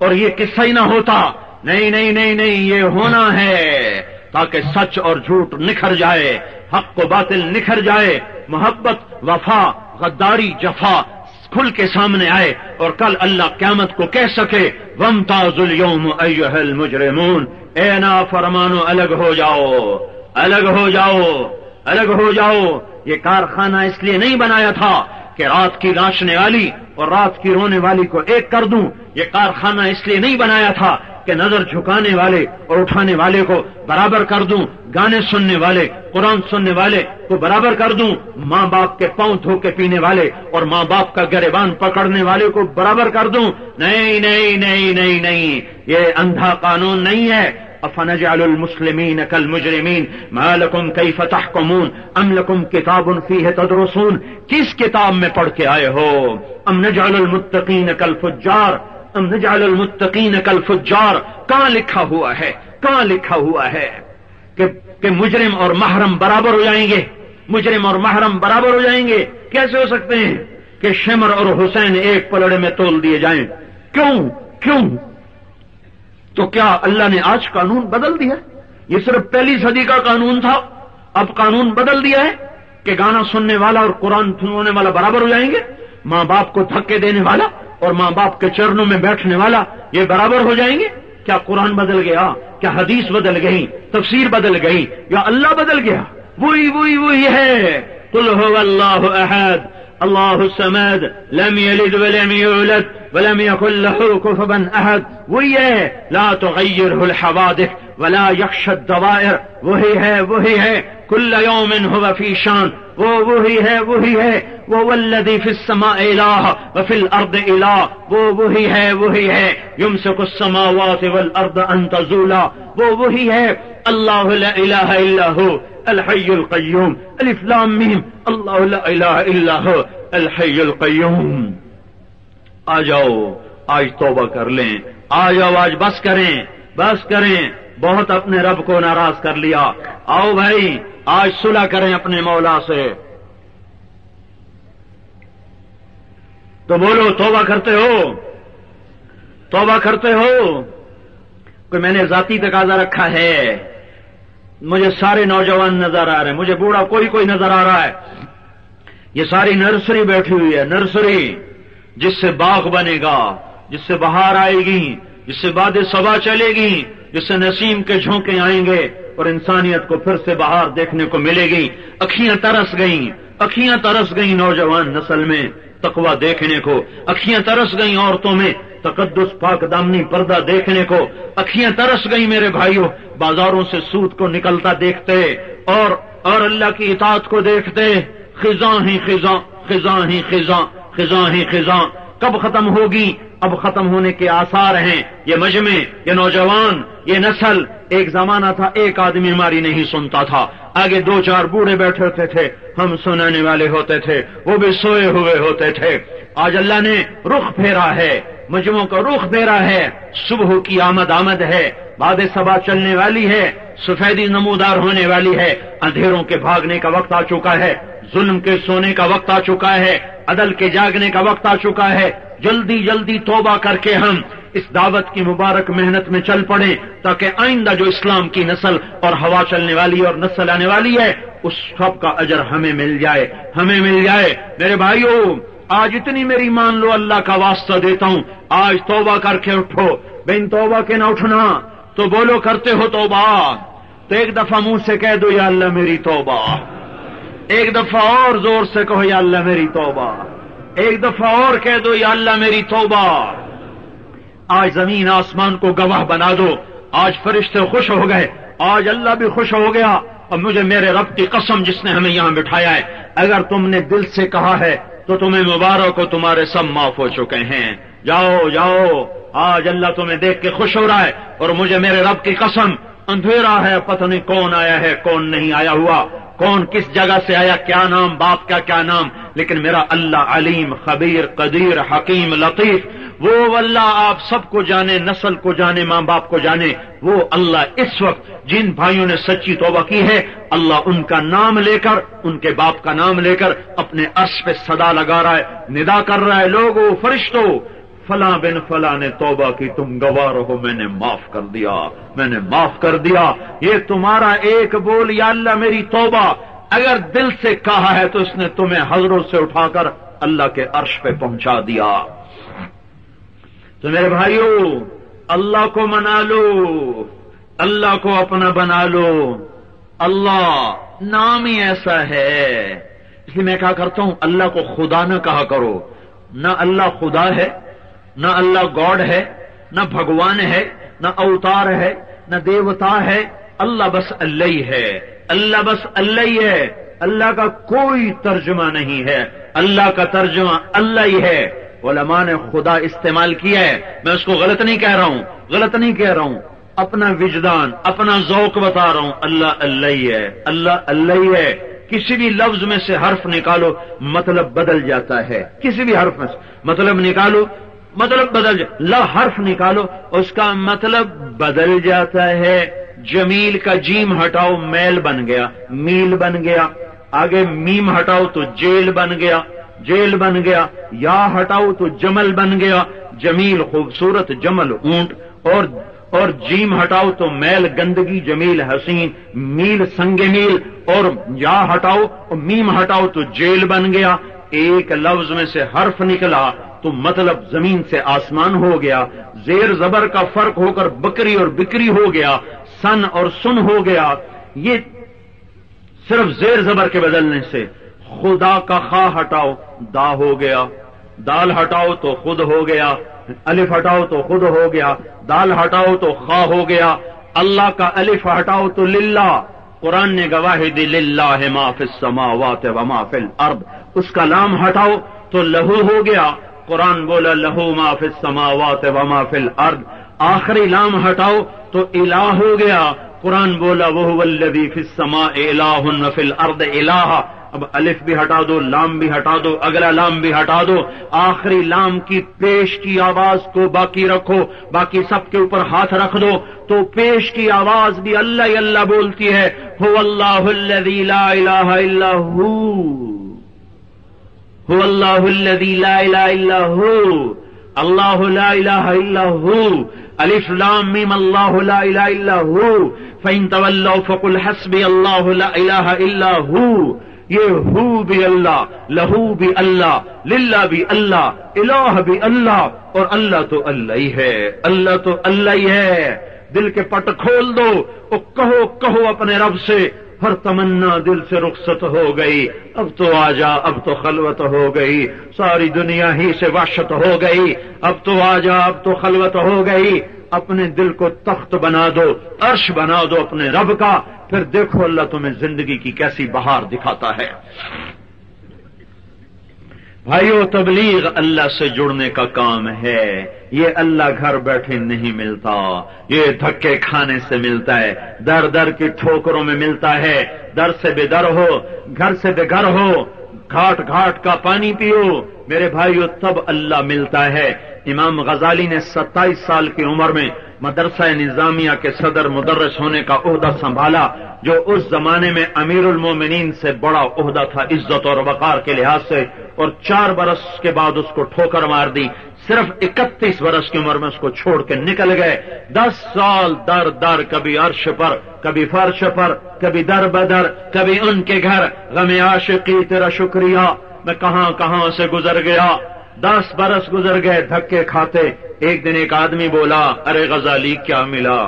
اور یہ قصہ ہی نہ ہوتا۔ نہیں، یہ ہونا ہے تاکہ سچ اور جھوٹ نکھر جائے، حق و باطل نکھر جائے، محبت، وفا، غداری، جفا کھل کے سامنے آئے اور کل اللہ قیامت کو کہہ سکے وَامْتَازُوا الْيَوْمَ أَيُّهَا الْمُجْرِمُونَ، اے نافرمانو الگ ہو جاؤ، الگ ہو جاؤ، الگ ہو جاؤ۔ یہ کارخانہ اس لیے نہیں بنایا تھا کہ رات کی ناچنے والی اور رات کی رونے والی کو ایک کر دوں۔ یہ کارخانہ اس لیے نہیں بنایا تھا کہ نظر جھکانے والے اور اٹھانے والے کو برابر کر دوں، گانے سننے والے، قرآن سننے والے کو برابر کر دوں، ماں باپ کے پاؤں دھو کے پینے والے اور ماں باپ کا گریبان پکڑنے والے کو برابر کر دوں۔ نہیں نہیں نہیں نہیں نہیں، یہ اندھا قانون نہیں ہے۔ افنجعل المسلمین کالمجرمین ما لکم کیف تحکمون ام لکم کتاب فیہ تدرسون، کس کتاب میں پڑھ کے آئے ہو؟ ام نجعل المتقین کالفجار، ام نجعل المتقین کالفجار، کہاں لکھا ہوا ہے، کہاں لکھا ہوا ہے کہ مجرم اور محرم برابر ہو جائیں گے؟ مجرم اور محرم برابر ہو جائیں گے؟ کیسے ہو سکتے ہیں کہ شمر اور حسین ایک پلڑے میں تول دیے جائیں؟ کیوں؟ تو کیا اللہ نے آج قانون بدل دیا؟ یہ صرف پہلی صدی کا قانون تھا، اب قانون بدل دیا ہے کہ گانا سننے والا اور قرآن سننے والا برابر ہو جائیں گے؟ ماں باپ کو دھکے دینے والا اور ماں باپ کے چرنوں میں بیٹھنے والا یہ برابر ہو جائیں گے؟ کیا قرآن بدل گیا؟ کیا حدیث بدل گئی؟ تفسیر بدل گئی؟ یا اللہ بدل گیا؟ وہی ہے۔ قل هو اللہ احد اللہ الصمد لم یلد ولم یولد ولم یکن له کفوا احد، وہی ہے۔ لا تغیرہ الحوادث ولا یخشى الدوائر، وہی ہے۔ کل یوم هو فی شان، وہی ہے۔ وہ الذی فی السماء الہ وفی الارض الہ، وہی ہے۔ یمسک السماوات والارض ان تزولا، وہی ہے۔ اللہ لا الہ الا ہو الحی القیوم، الف لام میم، اللہ لا الہ الا ہو الحی القیوم۔ آ جاؤ آج توبہ کر لیں، آ جاؤ آج بس کریں، بہت اپنے رب کو ناراض کر لیا۔ آؤ بھائی آج صلح کریں اپنے مولا سے۔ تو بولو توبہ کرتے ہو؟ کوئی میں نے ذاتی تقاضا رکھا ہے؟ مجھے سارے نوجوان نظر آ رہے ہیں، مجھے بوڑھا کوئی نظر آ رہا ہے۔ یہ ساری نرسری بیٹھی ہوئی ہے، نرسری جس سے باغ بنے گا، جس سے بہار آئے گی، جس سے باد صبا چلے گی، جس سے نسیم کے جھونکے آئیں گے اور انسانیت کو پھر سے بہار دیکھنے کو ملے گی۔ اکھیاں ترس گئیں نوجوان نسل میں تقوی دیکھنے کو، اکھیاں ترس گئیں عورتوں میں تقدس پاک دامنی پردہ دیکھنے کو، اکھیاں ترس گئیں میرے بھائیوں بازاروں سے سود کو نکلتا دیکھتے اور اللہ کی اطاعت کو دیکھتے۔ خزاں ہی خزاں کب ختم ہوگی؟ اب ختم ہونے کے آثار ہیں۔ یہ مجمع، یہ نوجوان، یہ نسل، ایک زمانہ تھا ایک آدمی ہماری نہیں سنتا تھا، آگے 2-4 بوڑھے بیٹھے ہوتے تھے، ہم سنانے والے ہوتے تھے، وہ بھی سوئے ہوئے ہوتے تھے۔ آج اللہ نے رخ پھیرا ہے، مجموعوں کا رخ پھیرا ہے، صبح کی آمد ہے، باد صبا چلنے والی ہے، سفیدی نمودار ہونے والی ہے، اندھیروں کے بھاگنے کا وقت آ چکا ہے، ظلم کے سونے کا وقت آ چکا ہے، عدل کے جاگنے کا وقت آ چکا ہے۔ جلدی توبہ کر کے ہم اس دعوت کی مبارک محنت میں چل پڑیں تاکہ آئندہ جو اسلام کی نسل اور ہوا چلنے والی اور نسل آنے والی ہے اس سب کا اجر ہمیں مل جائے۔ میرے بھائیوں آج اتنی میری مان لو، اللہ کا واسطہ دیتا ہوں، آج توبہ کر کے اٹھو۔ بین توبہ کے نہ اٹھنا تو بولو کرتے ہو توبہ، تو ایک دفعہ منہ سے کہہ دو یا اللہ میری توبہ، ایک دفعہ اور زور سے کہو یا اللہ میری توبہ، ایک دفعہ اور کہہ دو یا اللہ میری توبہ۔ آج زمین آسمان کو گواہ بنا دو، آج فرشتے خوش ہو گئے، آج اللہ بھی خوش ہو گیا، اور مجھے میرے رب کی قسم جس نے ہمیں یہاں بٹھایا ہے، اگر تم نے دل سے کہا ہے تو تمہیں مبارک ہو، تمہارے سب معاف ہو چکے ہیں۔ جاؤ آج اللہ تمہیں دیکھ کے خوش ہو رہا ہے، اور مجھے میرے رب کی قسم اندھیرا ہے، پتہ نہیں کون آیا ہے کون نہیں آیا ہوا، کون کس جگہ سے آیا، کیا نام باپ کا کیا نام، لیکن میرا اللہ علیم خبیر قدیر حکیم لطیف، وہ اللہ آپ سب کو جانے، نسل کو جانے، ماں باپ کو جانے۔ وہ اللہ اس وقت جن بھائیوں نے سچی توبہ کی ہے، اللہ ان کا نام لے کر، ان کے باپ کا نام لے کر اپنے عرش پہ صدا لگا رہا ہے، ندا کر رہا ہے، لوگوں فرشتوں فلاں بن فلاں نے توبہ کی، تم گواہ رہو، میں نے معاف کر دیا۔ یہ تمہارا ایک بول یا اللہ میری توبہ اگر دل سے کہا ہے تو اس نے تمہیں حضروں سے اٹھا کر اللہ کے عرش پہ پہنچا دیا۔ تو میرے بھائیوں اللہ کو منا لو، اللہ کو اپنا بنا لو، اللہ نام ہی ایسا ہے۔ اس لیے میں کہا کرتا ہوں اللہ کو خدا نہ کہا کرو، نہ اللہ خدا ہے، نہ اللہ گاڈ ہے، نہ بھگوان ہے، نہ اوتار ہے، نہ دیوتا ہے، اللہ بس اللہ ہی ہے، اللہ بس اللہ ہی ہے، اللہ کا کوئی ترجمہ نہیں ہے، اللہ کا ترجمہ اللہ ہی ہے۔ علماء نے خدا استعمال کیا ہے، میں اس کو غلط نہیں کہہ رہا ہوں، غلط نہیں کہہ رہا ہوں، اپنا وجدان اپنا ذوق بتا رہا ہوں، اللہ اللہ ہی ہے، اللہ اللہ ہی ہے۔ کسی بھی لفظ میں سے حرف نکالو مطلب بدل جاتا ہے، کسی بھی حرف میں سے مطلب نکالو مطلب بدل حرف نکالو اس کا مطلب بدل جاتا ہے۔ جمیل کا جیم ہٹاؤ میل بن گیا، میل بن گیا، آگے میم ہٹاؤ تو جیل بن گیا، جیل بن گیا، یا ہٹاؤ تو جمل بن گیا، جمیل خوبصورت، جمل اونٹ، اور جیم ہٹاؤ تو میل گندگی، جمیل حسین، میل سنگ میل، اور یا ہٹاؤ میم ہٹاؤ تو جیل بن گیا۔ ایک لفظ میں سے حرف نکلا تو مطلب زمین سے آسمان ہو گیا، زیر زبر کا فرق ہو کر بکری اور بکری ہو گیا، سن اور سن ہو گیا۔ یہ صرف زیر زبر کے بدلنے سے۔ خدا کا خا ہٹاؤ دا ہو گیا، دال ہٹاؤ تو خود ہو گیا، الف ہٹاؤ تو خود ہو گیا، دال ہٹاؤ تو خا ہو گیا۔ اللہ کا الف ہٹاؤ تو للہ، قرآن نے گواہی دی للہ ما فی السماوات وما فی الارض۔ اس کا لام ہٹاؤ تو لہو ہو گیا، قرآن بولا لہو ما فی السماوات وما فی الارض۔ آخری لام ہٹاؤ تو الہ ہو گیا، قرآن بولا وہو الذی فی السماء الہ وفی الارض الہ۔ اب الف بھی ہٹا دو، لام بھی ہٹا دو، اگلا لام بھی ہٹا دو، آخری لام کی پیش کی آواز کو باقی رکھو، باقی سب کے اوپر ہاتھ رکھ دو تو پیش کی آواز بھی اللہ ہی اللہ بولتی ہے۔ هو اللہ الذی لا الہ الا ہو، هو اللہ الذی لا الہ الا ہو، اللہ لا الہ الا ہو، الف لام میم اللہ لا الہ الا ہو، فإن تولوا فقل حسبی اللہ لا الہ الا ہو۔ یہ ہو بھی اللہ، لہو بھی اللہ، للہ بھی اللہ، الہ بھی اللہ، اور اللہ تو اللہ ہی ہے، اللہ تو اللہ ہی ہے۔ دل کے پٹ کھول دو اور کہو اپنے رب سے، ہر تمنا دل سے رخصت ہو گئی، اب تو آجا، اب تو خلوت ہو گئی، ساری دنیا ہی سے وحشت ہو گئی، اب تو آجا، اب تو خلوت ہو گئی۔ اپنے دل کو تخت بنا دو، عرش بنا دو اپنے رب کا، پھر دیکھو اللہ تمہیں زندگی کی کیسی بہار دکھاتا ہے۔ بھائیو، تبلیغ اللہ سے جڑنے کا کام ہے، یہ اللہ گھر بیٹھے نہیں ملتا، یہ دھکے کھانے سے ملتا ہے، در در کی ٹھوکروں میں ملتا ہے، در سے بے در ہو، گھر سے بے گھر ہو، گھاٹ گھاٹ کا پانی پیو میرے بھائیو، تب اللہ ملتا ہے۔ امام غزالی نے 27 سال کی عمر میں مدرسہ نظامیہ کے صدر مدرس ہونے کا عہدہ سنبھالا، جو اس زمانے میں امیر المومنین سے بڑا عہدہ تھا عزت اور وقار کے لحاظ سے، اور 4 برس کے بعد اس کو ٹھوکر مار دی، صرف 31 برس کی عمر میں اس کو چھوڑ کے نکل گئے۔ 10 سال در در، کبھی عرش پر، کبھی فرش پر، کبھی در بدر، کبھی ان کے گھر، غم عاشقی تیرا شکریہ، میں کہاں کہاں سے گزر گیا۔ 10 برس گزر گئے دھکے کھاتے۔ ایک دن ایک آدمی بولا، ارے غزالی کیا ملا؟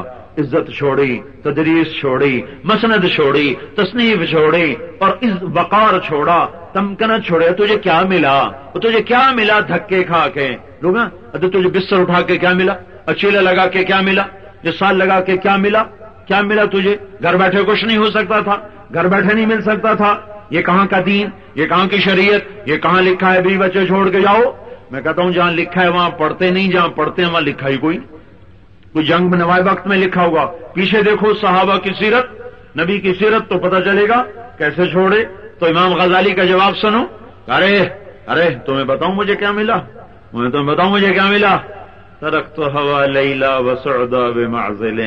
عزت چھوڑی، تدریس چھوڑی، مسند چھوڑی، تصنیف چھوڑی، اور وقار چھوڑا، تمکنت چھوڑے، تجھے کیا ملا؟ تجھے کیا ملا دھکے کھا کے؟ لوگ تجھے بستر اٹھا کے کیا ملا؟ اچیلا لگا کے کیا ملا؟ جسال لگا کے کیا ملا؟ کیا ملا تجھے؟ گھر بیٹھے کچھ نہیں ہو سکتا تھا، گھر بیٹھے نہیں مل سکتا تھا۔ یہ کہاں کا دین، یہ کہاں کی شریعت، یہ کہاں لکھا ہے بیوی بچے چھوڑ کے جاؤ؟ میں کہتا ہوں جہاں لکھا ہے وہاں پڑھتے نہیں، جہاں پڑھتے ہیں وہاں لکھا ہی کوئی جنگ میں نوائے وقت میں لکھا ہوگا۔ پیچھے دیکھو صحابہ کی سیرت، نبی کی سیرت، تو پتہ چلے گا کیسے چھوڑے۔ تو امام غزالی کا جواب سنو، ارے تمہیں بتاؤں مجھے کیا ملا، تمہیں بتاؤں مجھے کیا ملا؟ ترکت ہوا لیلا وسعدا بمعزل،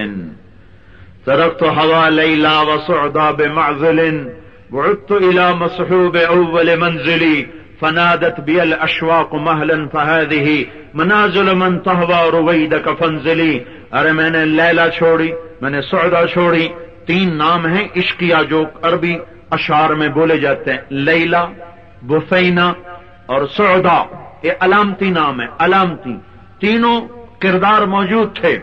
ترکت ہوا لیلا وسعدا بمعزل، بعدت الى مصحوب اول منزلی، فنادت بي الاشواق مهلا فهذه منازل من تهوى رويدك فانزلي۔ ارے میں نے لیلا چھوڑی، میں نے سعدا چھوڑی۔ 3 نام ہیں عشقیہ جو عربی اشعار میں بولے جاتے ہیں، لیلا، بثینہ اور سعدا، یہ علامتی نام ہے، علامتی، تینوں کردار موجود تھے۔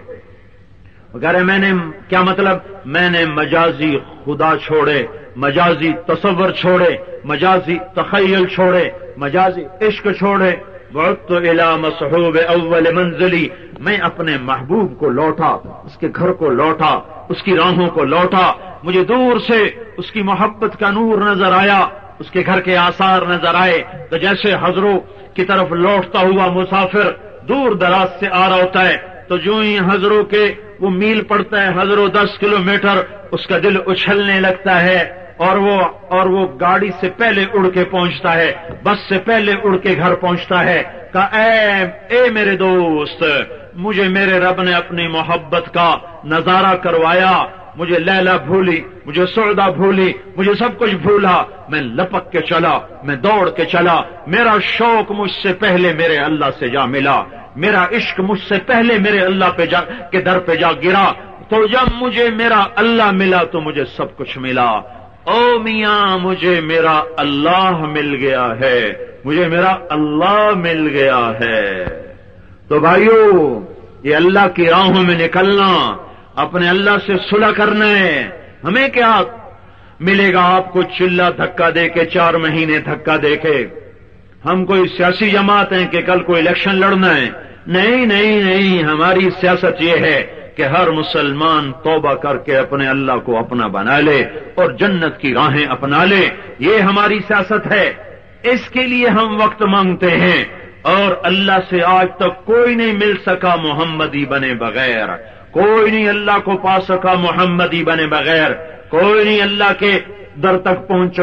اگر میں نے کیا مطلب؟ میں نے مجازی خدا چھوڑے، مجازی تصور چھوڑے، مجازی تخیل چھوڑے، مجازی عشق چھوڑے، بعدت الی مصحوب اول منزلی، میں اپنے محبوب کو لوٹا، اس کے گھر کو لوٹا، اس کی راہوں کو لوٹا، مجھے دور سے اس کی محبت کا نور نظر آیا، اس کے گھر کے آثار نظر آئے، تو جیسے حضروں کی طرف لوٹتا ہوا مسافر دور دراز سے آ رہا ہوتا ہے، تو جو ہی حضروں کے وہ میل پڑتا ہے، حضروں 10 کلومیٹر، اس کا دل اچھلنے لگتا ہے، اور وہ گاڑی سے پہلے اڑ کے پہنچتا ہے، بس سے پہلے اڑ کے گھر پہنچتا ہے۔ کہا اے میرے دوست، مجھے میرے رب نے اپنی محبت کا نظارہ کروایا، مجھے لیلا بھولی، مجھے سعدہ بھولی، مجھے سب کچھ بھولا، میں لپک کے چلا، میں دوڑ کے چلا، میرا شوق مجھ سے پہلے میرے اللہ سے جا ملا، میرا عشق مجھ سے پہلے میرے اللہ کے در پہ جا گرا، تو جب مجھے میرا اللہ ملا تو مجھے سب کچھ ملا۔ او میاں مجھے میرا اللہ مل گیا ہے، مجھے میرا اللہ مل گیا ہے۔ تو بھائیو، یہ اللہ کی راہوں میں نکلنا، اپنے اللہ سے صلح کرنا ہے۔ ہمیں کیا ملے گا آپ کو چلا دھکا دے کے، 4 مہینے دھکا دے کے؟ ہم کوئی سیاسی جماعت ہیں کہ کل کو الیکشن لڑنا ہے؟ نہیں نہیں نہیں، ہماری سیاست یہ ہے کہ ہر مسلمان توبہ کر کے اپنے اللہ کو اپنا بنا لے اور جنت کی راہیں اپنا لے، یہ ہماری سیاست ہے۔ اس کے لیے ہم وقت مانگتے ہیں، اور اللہ سے آج تک کوئی نہیں مل سکا محمدی بنے بغیر، کوئی نہیں اللہ کو پا سکا محمدی بنے بغیر، کوئی نہیں اللہ کے در تک پہنچ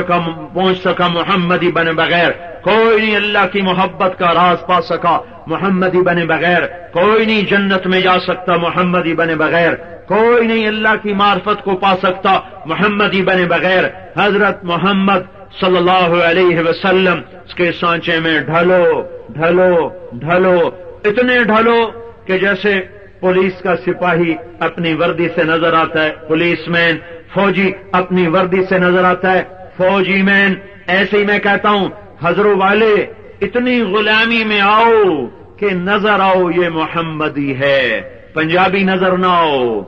سکا محمدی بنے بغیر، کوئی نہیں اللہ کی محبت کا راز پا سکا محمدی بنے بغیر، کوئی نہیں جنت میں جا سکتا محمدی بنے بغیر، کوئی نہیں اللہ کی معرفت کو پا سکتا محمدی بنے بغیر۔ حضرت محمد صلی اللہ علیہ وسلم اس کے سانچے میں ڈھلو ڈھلو ڈھلو، اتنے ڈھلو کہ جیسے پولیس کا سپاہی اپنی وردی سے نظر آتا ہے، پولیس مین، فوجی اپنی وردی سے نظر آتا ہے، فوجی مین، ایسے ہی میں کہتا ہوں حضروں والے اتنی غلامی میں آؤ کہ نظر آؤ یہ محمدی ہے، پنجابی نظر نہ آؤ،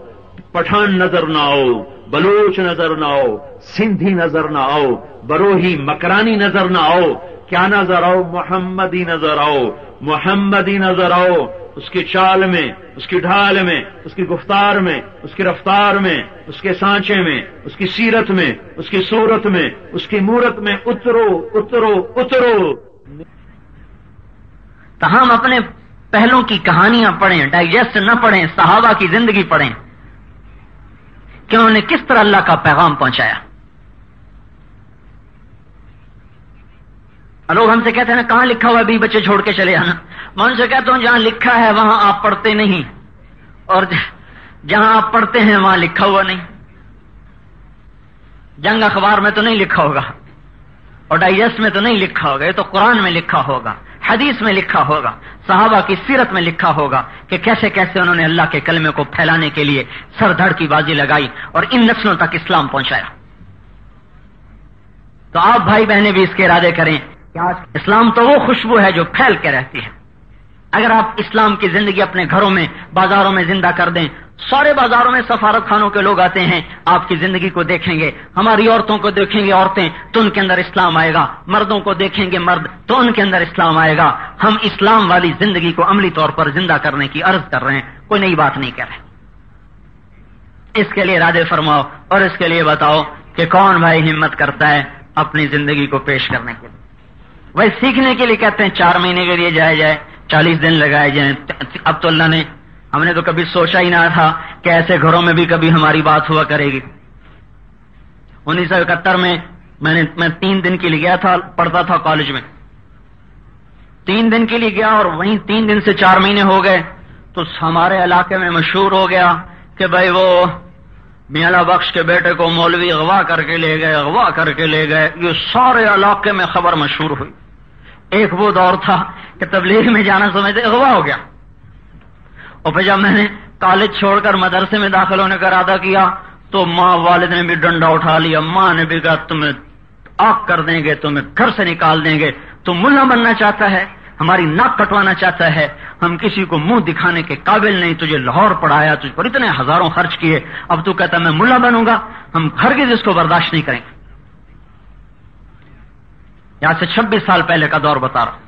پٹھان نظر نہ آؤ، بلوچ نظر نہ آؤ، سندھی نظر نہ آؤ، بروہی مکرانی نظر نہ آؤ، کیا نظر آؤ؟ محمدی نظر آؤ، محمدی نظر آؤ، اس کی چال میں، اس کی ڈھال میں، اس کی گفتار میں، اس کی رفتار میں، اس کے سانچے میں، اس کی سیرت میں، اس کی صورت میں، اس کی مورت میں اترو اترو اترو۔ تو ہم اپنے پہلوں کی کہانیاں پڑھیں، ڈائجسٹ نہ پڑھیں، صحابہ کی زندگی پڑھیں کہ انہوں نے کس طرح اللہ کا پیغام پہنچایا۔ لوگ ہم سے کہتے ہیں نا کہاں لکھا ہوا ہے بھی بچے چھوڑ کے چلے آنا، میں ان سے کہتا ہوں جہاں لکھا ہے وہاں آپ پڑھتے نہیں، اور جہاں آپ پڑھتے ہیں وہاں لکھا ہوا نہیں۔ جنگ اخبار میں تو نہیں لکھا ہوگا، اور ڈائجسٹ میں تو نہیں لکھا ہوگا، یہ تو قرآن میں لکھا ہوگا، حدیث میں لکھا ہوگا، صحابہ کی سیرت میں لکھا ہوگا کہ کیسے کیسے انہوں نے اللہ کے کلمے کو پھیلانے کے لیے سر دھڑ کی بازی لگائی اور ان نسلوں تک اسلام پہنچایا۔ تو آپ بھائی بہنیں بھی اس کے ارادے کریں کہ آج اسلام تو وہ خوشبو ہے جو پھیل کے رہتی ہے۔ اگر آپ اسلام کی زندگی اپنے گھروں میں، بازاروں میں زندہ کر دیں، سارے بازاروں میں سفارت خانوں کے لوگ آتے ہیں، آپ کی زندگی کو دیکھیں گے، ہماری عورتوں کو دیکھیں گے عورتیں تو ان کے اندر اسلام آئے گا، مردوں کو دیکھیں گے مرد تو ان کے اندر اسلام آئے گا۔ ہم اسلام والی زندگی کو عملی طور پر زندہ کرنے کی عرض کر رہے ہیں، کوئی نئی بات نہیں کر رہے۔ اس کے لیے ارادے فرماؤ اور اس کے لیے بتاؤ کہ کون بھائی ہمت کرتا ہے اپنی زندگی کو پیش کرنے کے لیے۔ وہی سیکھنے کے لیے کہتے ہیں 4 مہینے کے لیے جائے 40 دن لگائے جائیں۔ اب تو اللہ نے، ہم نے تو کبھی سوچا ہی نہ تھا کہ ایسے گھروں میں بھی کبھی ہماری بات ہوا کرے گی۔ 1971 میں میں 3 دن کے لیے گیا تھا، پڑھتا تھا کالج میں، 3 دن کے لیے گیا اور وہیں 3 دن سے 4 مہینے ہو گئے تو ہمارے علاقے میں مشہور ہو گیا کہ بھائی وہ میاں اللہ بخش کے بیٹے کو مولوی اغوا کر کے لے گئے، یہ سارے علاقے میں خبر مشہور ہوئی۔ ایک وہ دور تھا کہ تبلیغ میں جانا سمجھتے اغوا ہو گیا، اور پھر جب میں نے کالج چھوڑ کر مدرسے میں داخل ہونے کا ارادہ کیا تو ماں والد نے بھی ڈنڈا اٹھا لیا، ماں نے بھی کہا تمہیں آگ کر دیں گے، تمہیں گھر سے نکال دیں گے، تم ملا بننا چاہتا ہے، ہماری ناک کٹوانا چاہتا ہے، ہم کسی کو منہ دکھانے کے قابل نہیں، تجھے لاہور پڑھایا، تجھ پر اتنے ہزاروں خرچ کیے، اب تو کہتا ہے میں ملا بنوں گا، ہم ہرگز اس کو برداشت نہیں کریں گے۔ یہاں سے 26 سال پہلے کا دور بتا رہا ہوں،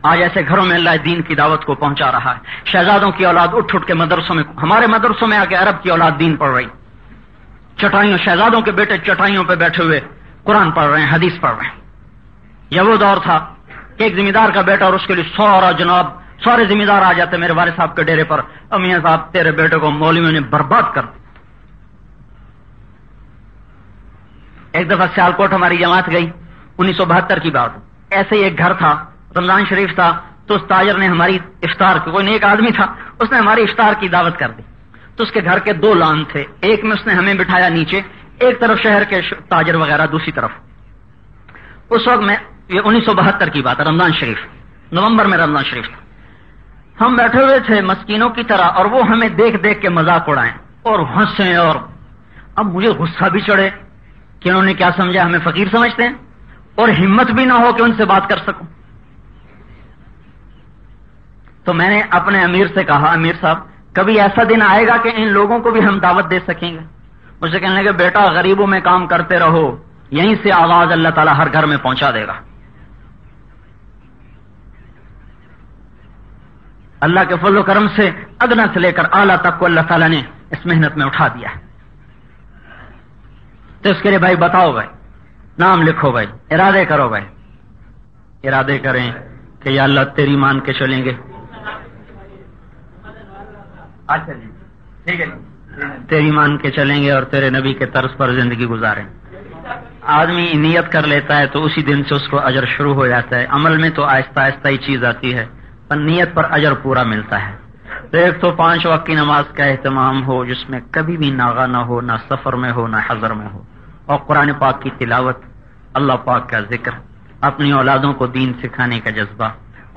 آج ایسے گھروں میں اللہ دین کی دعوت کو پہنچا رہا ہے. شہزادوں کی اولاد اٹھ اٹھ کے مدرسوں میں، ہمارے مدرسوں میں آ کے عرب کی اولاد دین پڑھ رہی. چٹائیوں، شہزادوں کے بیٹے چٹائیوں پہ بیٹھے ہوئے قرآن پڑھ رہے ہیں، حدیث پڑھ رہے ہیں. یہ وہ دور تھا کہ ایک ذمہ دار کا بیٹا اور اس کے لیے سارے ذمہ دار آ جاتے میرے والد صاحب کے ڈیرے پر، میاں صاحب تیرے بیٹے کو مولویوں نے برباد کر دیا. ایک دفعہ سیالکوٹ ہماری جماعت گئی، 1972 کی بات. ایسے ہی ایک گھر تھا، رمضان شریف تھا، تو اس تاجر نے ہماری افطار کی، کوئی نیک آدمی تھا، اس نے ہماری افطار کی دعوت کر دی. تو اس کے گھر کے 2 لان تھے، ایک میں اس نے ہمیں بٹھایا نیچے، ایک طرف شہر کے تاجر وغیرہ دوسری طرف. اس وقت میں، یہ 1972 کی بات ہے، رمضان شریف، نومبر میں رمضان شریف تھا. ہم بیٹھے ہوئے تھے مسکینوں کی طرح، اور وہ ہمیں دیکھ دیکھ کے مذاق اڑائیں اور ہنسیں. اور اب مجھے غصہ بھی چڑھے کہ انہوں نے کیا سمجھا، ہمیں فقیر سمجھتے ہیں، اور ہمت بھی نہ ہو کہ ان سے بات کر سکوں. تو میں نے اپنے امیر سے کہا، امیر صاحب کبھی ایسا دن آئے گا کہ ان لوگوں کو بھی ہم دعوت دے سکیں گے؟ مجھے کہنے لگے بیٹا غریبوں میں کام کرتے رہو، یہیں سے آواز اللہ تعالیٰ ہر گھر میں پہنچا دے گا. اللہ کے فضل و کرم سے ادنا سے لے کر اعلیٰ تک کو اللہ تعالیٰ نے اس محنت میں اٹھا دیا ہے. تو اس کے لیے بھائی بتاؤ، بھائی نام لکھو، بھائی ارادے کرو، بھائی ارادے کریں کہ یا اللہ تیری مان کے چلیں گے. اچھا جی ٹھیک ہے، تیری مان کے چلیں گے اور تیرے نبی کے طرز پر زندگی گزاریں. آدمی نیت کر لیتا ہے تو اسی دن سے اس کو اجر شروع ہو جاتا ہے. عمل میں تو آہستہ آہستہ ہی چیز آتی ہے، پر نیت پر اجر پورا ملتا ہے. تو ایک تو 5 وقت کی نماز کا اہتمام ہو جس میں کبھی بھی ناغہ نہ ہو، نہ سفر میں ہو نہ حضر میں ہو، اور قرآن پاک کی تلاوت، اللہ پاک کا ذکر، اپنی اولادوں کو دین سکھانے کا جذبہ،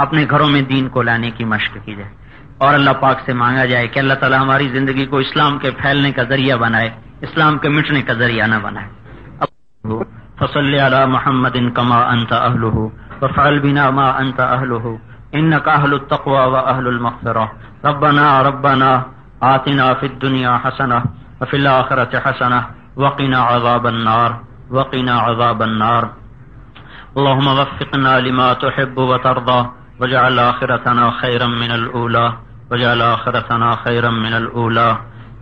اپنے گھروں میں دین کو لانے کی مشق کی جائے، اور اللہ پاک سے مانگا جائے کہ اللہ تعالیٰ ہماری زندگی کو اسلام کے پھیلنے کا ذریعہ بنائے، اسلام کے مٹنے کا ذریعہ نہ بنائے. فصلی علی محمد کما انت اہلہ وفعل بنا ما انت اہلہ انک اہل التقوی واہل المغفرہ. ربنا آتنا فی الدنیا حسنہ وفی الآخرۃ حسنہ وقنا عذاب النار عذاب النار. اللهم وفقنا لما تحب وترضى واجعل آخرتنا خيرا من الأولى واجعل آخرتنا خيرا من الأولى.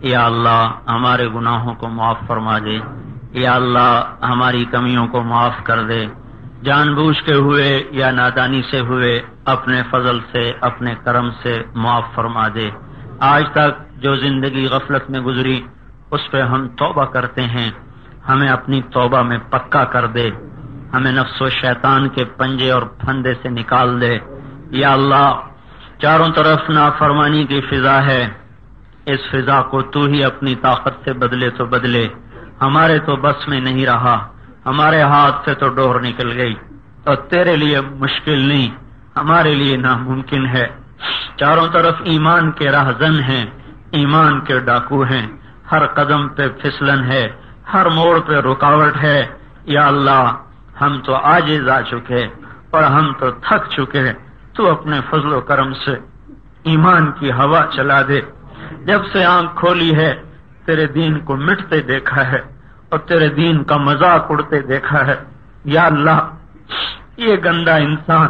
یا اللہ ہمارے گناہوں کو معاف فرما دے، یا اللہ ہماری کمیوں کو معاف کر دے، جان بوجھ کے ہوئے یا نادانی سے ہوئے اپنے فضل سے اپنے کرم سے معاف فرما دے. آج تک جو زندگی غفلت میں گزری اس پہ ہم توبہ کرتے ہیں، ہمیں اپنی توبہ میں پکا کر دے، ہمیں نفس و شیطان کے پنجے اور پھندے سے نکال دے. یا اللہ چاروں طرف نافرمانی کی فضا ہے، اس فضا کو تو ہی اپنی طاقت سے بدلے تو بدلے. ہمارے تو بس میں نہیں رہا، ہمارے ہاتھ سے تو ڈور نکل گئی، اور تیرے لیے مشکل نہیں، ہمارے لیے ناممکن ہے. چاروں طرف ایمان کے راہزن ہیں، ایمان کے ڈاکو ہیں، ہر قدم پہ پھسلن ہے، ہر موڑ پہ رکاوٹ ہے. یا اللہ ہم تو عاجز آ چکے اور ہم تو تھک چکے، تو اپنے فضل و کرم سے ایمان کی ہوا چلا دے. جب سے آنکھ کھولی ہے تیرے دین کو مٹتے دیکھا ہے اور تیرے دین کا مذاق اڑتے دیکھا ہے. یا اللہ یہ گندا انسان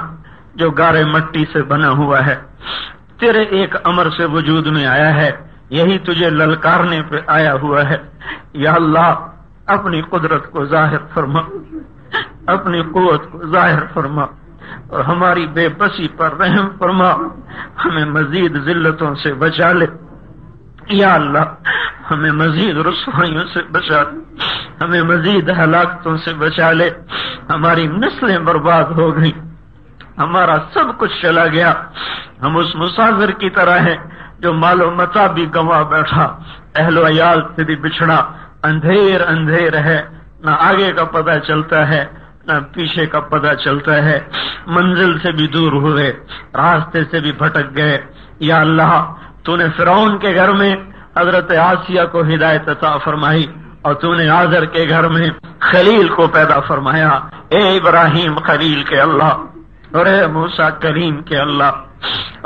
جو گارے مٹی سے بنا ہوا ہے تیرے ایک امر سے وجود میں آیا ہے، یہی تجھے للکارنے پہ آیا ہوا ہے. یا اللہ اپنی قدرت کو ظاہر فرما، اپنی قوت کو ظاہر فرما، اور ہماری بے بسی پر رحم فرما. ہمیں مزید ذلتوں سے بچا لے. یا اللہ ہمیں مزید رسوائیوں سے بچا لے، ہمیں مزید ہلاکتوں سے بچا لے. ہماری نسلیں برباد ہو گئی، ہمارا سب کچھ چلا گیا. ہم اس مسافر کی طرح ہیں جو مال و متاع بھی گنوا بیٹھا، اہل و عیال سے بھی بچھڑا. اندھیر ہے، نہ آگے کا پتہ چلتا ہے نہ پیچھے کا پتہ چلتا ہے. منزل سے بھی دور ہوئے، راستے سے بھی بھٹک گئے. یا اللہ تو نے فرعون کے گھر میں حضرت آسیہ کو ہدایت عطا فرمائی، اور تو نے آزر کے گھر میں خلیل کو پیدا فرمایا. اے ابراہیم خلیل کے اللہ، اور اے موسیٰ کریم کے اللہ،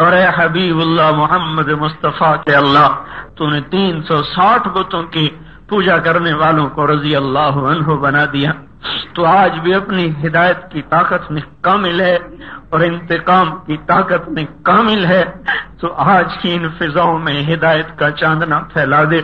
اور اے حبیب اللہ محمد مصطفیٰ کے اللہ، تو نے 360 بتوں کی پوجا کرنے والوں کو رضی اللہ عنہ بنا دیا. تو آج بھی اپنی ہدایت کی طاقت میں کامل ہے اور انتقام کی طاقت میں کامل ہے، تو آج کی ان فضاؤں میں ہدایت کا چاندنا پھیلا دے۔